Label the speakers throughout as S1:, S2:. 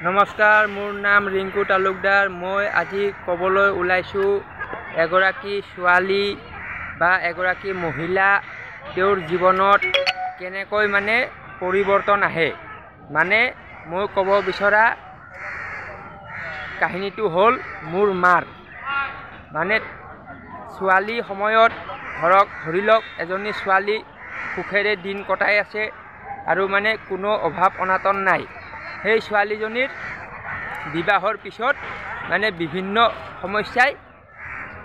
S1: নমস্কাৰ, মোৰ নাম ৰিংকু তালুকদাৰ। মই আজি ক'বলৈ ওলাইছোঁ এগৰাকী ছোৱালী বা এগৰাকী মহিলা তেওঁৰ জীৱনত কেনেকৈ পৰিৱৰ্তন আহে। মই ক'ব বিচৰা কাহিনীটো হ'ল মোৰ মাৰ। ছোৱালী সময়ত ধৰি লওক এজনী ছোৱালী সুখেৰে দিন কটাই আছে আৰু কোনো অভাৱ অনাটন নাই। সেই ছোৱালীজনীৰ বিবাহৰ পিছত বিভিন্ন সমস্যাই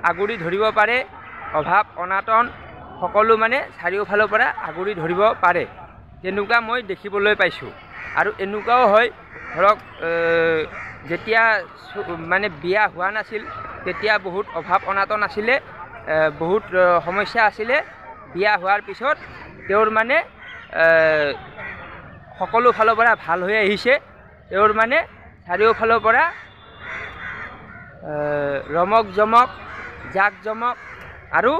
S1: আগুৰি ধৰিব পাৰে। অভাৱ অনাটন সকলো চাৰিওফালৰ পৰা আগুৰি ধৰিব পাৰে। তেনেকুৱা মই দেখিবলৈ পাইছোঁ। আৰু এনেকুৱাও হয়, ধৰক যেতিয়া বিয়া হোৱা নাছিল তেতিয়া বহুত অভাৱ অনাটন আছিলে, বহুত সমস্যা আছিলে। বিয়া হোৱাৰ পিছত তেওঁৰ সকলো ফালৰ পৰা ভাল হৈ আহিছে। তেওঁৰ চাৰিওফালৰ পৰা ৰমক জমক জাক জমক আৰু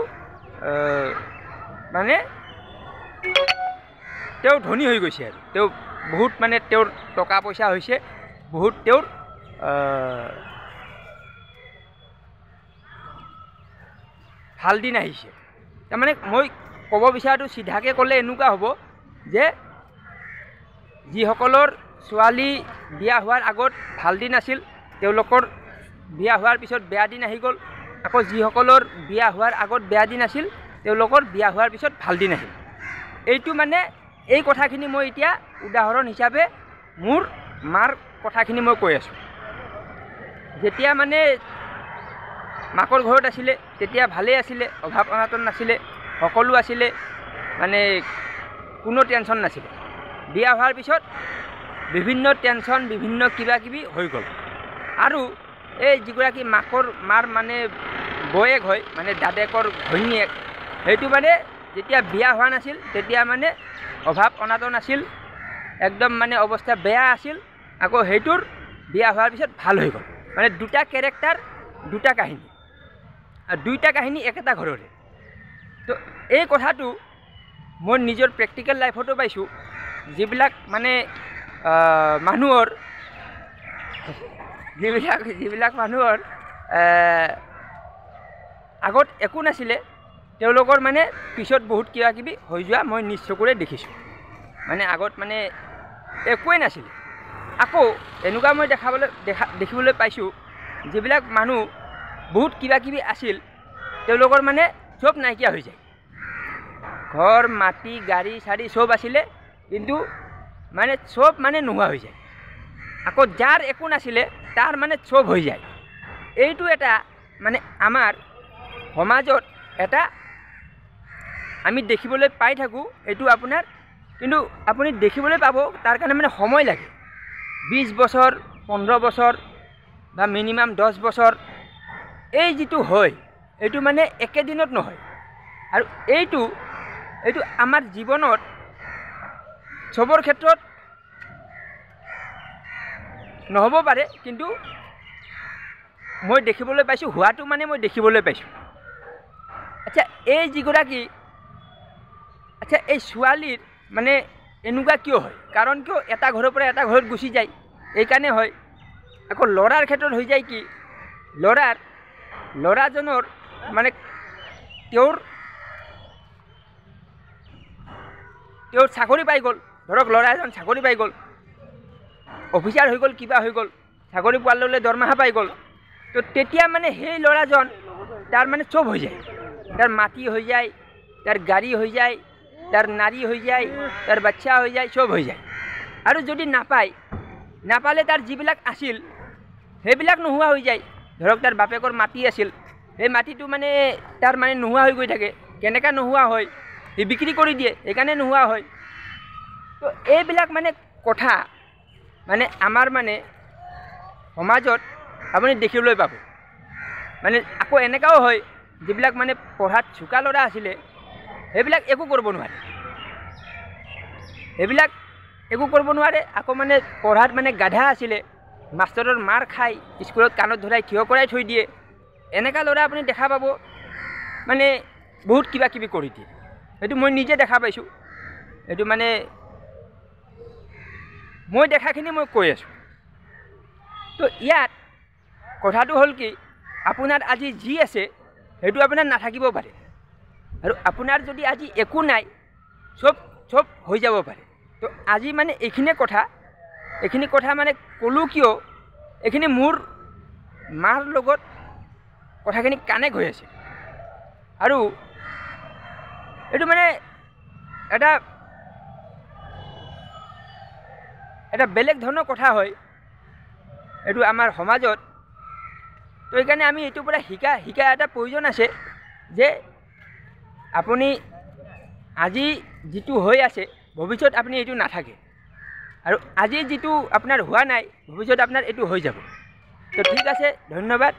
S1: তেওঁ ধনী হৈ গৈছে। আৰু তেওঁ বহুত তেওঁৰ টকা পইচা হৈছে, বহুত তেওঁৰ ভাল দিন আহিছে। মই ক'ব বিচাৰোঁ চিধাকৈ ক'লে এনেকুৱা হ'ব যে যিসকলৰ ছোৱালী বিয়া হোৱাৰ আগত ভাল দিন আছিল, তেওঁলোকৰ বিয়া হোৱাৰ পিছত বেয়া দিন আহি গ'ল। আকৌ যিসকলৰ বিয়া হোৱাৰ আগত বেয়া দিন আছিল, তেওঁলোকৰ বিয়া হোৱাৰ পিছত ভাল দিন আহিল। এইটো এই কথাখিনি মই এতিয়া উদাহৰণ হিচাপে মোৰ মাৰ কথাখিনি মই কৈ আছোঁ। যেতিয়া মাকৰ ঘৰত আছিলে তেতিয়া ভালেই আছিলে, অভাৱ অনাটন নাছিলে, সকলো আছিলে, কোনো টেনশ্যন নাছিলে। বিয়া হোৱাৰ পিছত বিভিন্ন টেনশ্যন, বিভিন্ন কিবা কিবি হৈ গ'ল। আৰু এই যিগৰাকী মাৰ বয়েক হয়, দাদেকৰ ঘৈণীয়েক, সেইটো যেতিয়া বিয়া হোৱা নাছিল তেতিয়া অভাৱ অনাটন আছিল, একদম অৱস্থা বেয়া আছিল। আকৌ সেইটোৰ বিয়া হোৱাৰ পিছত ভাল হৈ গ'ল। দুটা কেৰেক্টাৰ, দুটা কাহিনী, আৰু দুইটা কাহিনী একেটা ঘৰৰে। তো এই কথাটো মই নিজৰ প্ৰেক্টিকেল লাইফতো পাইছোঁ। যিবিলাক মানুহৰ আগত একো নাছিলে, তেওঁলোকৰ পিছত বহুত কিবা কিবি হৈ যোৱা মই নিজ চকুৰে দেখিছোঁ। আগত একোৱেই নাছিলে। আকৌ এনেকুৱা মই দেখিবলৈ পাইছোঁ, যিবিলাক মানুহ বহুত কিবা কিবি আছিল, তেওঁলোকৰ চব নাইকিয়া হৈ যায়। ঘৰ মাটি গাড়ী চাৰি চব আছিলে, কিন্তু চব নোহোৱা হৈ যায়। আকৌ যাৰ একো নাছিলে তাৰ চব হৈ যায়। এইটো এটা আমাৰ সমাজত এটা আমি দেখিবলৈ পাই থাকোঁ। এইটো আপোনাৰ কিন্তু আপুনি দেখিবলৈ পাব, তাৰ কাৰণে সময় লাগে। 20 বছৰ, 15 বছৰ বা মিনিমাম 10 বছৰ। এই যিটো হয় এইটো একেদিনত নহয়। আৰু এইটো আমাৰ জীৱনত চবৰ ক্ষেত্ৰত নহ'ব পাৰে, কিন্তু মই দেখিবলৈ পাইছোঁ, হোৱাটো মই দেখিবলৈ পাইছোঁ। আচ্ছা, এই যিগৰাকী এই ছোৱালীৰ এনেকুৱা কিয় হয়? কাৰণ কিয় এটা ঘৰৰ পৰা এটা ঘৰত গুচি যায়, এইকাৰণে হয়। আকৌ ল'ৰাৰ ক্ষেত্ৰত হৈ যায় কি, ল'ৰাজনৰ তেওঁৰ চাকৰি পাই গ'ল। ধৰক ল'ৰা এজন চাকৰি পাই গ'ল, অফিচাৰ হৈ গ'ল, কিবা হৈ গ'ল, চাকৰি পোৱাৰ লগে দৰমহা পাই গ'ল। তো তেতিয়া সেই ল'ৰাজন তাৰ চব হৈ যায়। তাৰ মাটি হৈ যায়, তাৰ গাড়ী হৈ যায়, তাৰ নাৰী হৈ যায়, তাৰ বাচ্চা হৈ যায়, চব হৈ যায়। আৰু যদি নাপালে তাৰ যিবিলাক আছিল সেইবিলাক নোহোৱা হৈ যায়। ধৰক তাৰ বাপেকৰ মাটি আছিল, সেই মাটিটো তাৰ নোহোৱা হৈ গৈ থাকে। কেনেকৈ নোহোৱা হয়? সি বিক্ৰী কৰি দিয়ে, সেইকাৰণে নোহোৱা হয়। তো এইবিলাক কথা আমাৰ সমাজত আপুনি দেখিবলৈ পাব। আকৌ এনেকুৱাও হয়, যিবিলাক পঢ়াত চোকা ল'ৰা আছিলে, সেইবিলাক একো কৰিব নোৱাৰে। আকৌ পঢ়াত গাধা আছিলে, মাষ্টৰৰ মাৰ খাই স্কুলত কাণত ধৰাই থিয় কৰাই থৈ দিয়ে। এনেকুৱা ল'ৰা আপুনি দেখা পাব, বহুত কিবা কিবি কৰি দিয়ে। সেইটো মই নিজে দেখা পাইছোঁ। এইটো মই দেখাখিনি মই কৈ আছোঁ। তো ইয়াত কথাটো হ'ল কি আপোনাৰ আজি যি আছে সেইটো আপোনাৰ নাথাকিব পাৰে আৰু আপোনাৰ যদি আজি একো নাই চব হৈ যাব পাৰে। তো আজি মানে এইখিনি কথা মানে ক'লোঁ কিয় এইখিনি মোৰ মাৰ লগত কথাখিনি কানেক্ট হৈ আছে আৰু এইটো মানে এটা বেলেগ ধৰণৰ কথা হয় এইটো আমাৰ সমাজত। তো সেইকাৰণে আমি এইটোৰ পৰা শিকা এটা প্ৰয়োজন আছে যে আপুনি আজি যিটো হৈ আছে ভৱিষ্যত আপুনি এইটো নাথাকে আৰু আজি যিটো আপোনাৰ হোৱা নাই ভৱিষ্যত আপোনাৰ এইটো হৈ যাব। তো ঠিক আছে, ধন্যবাদ।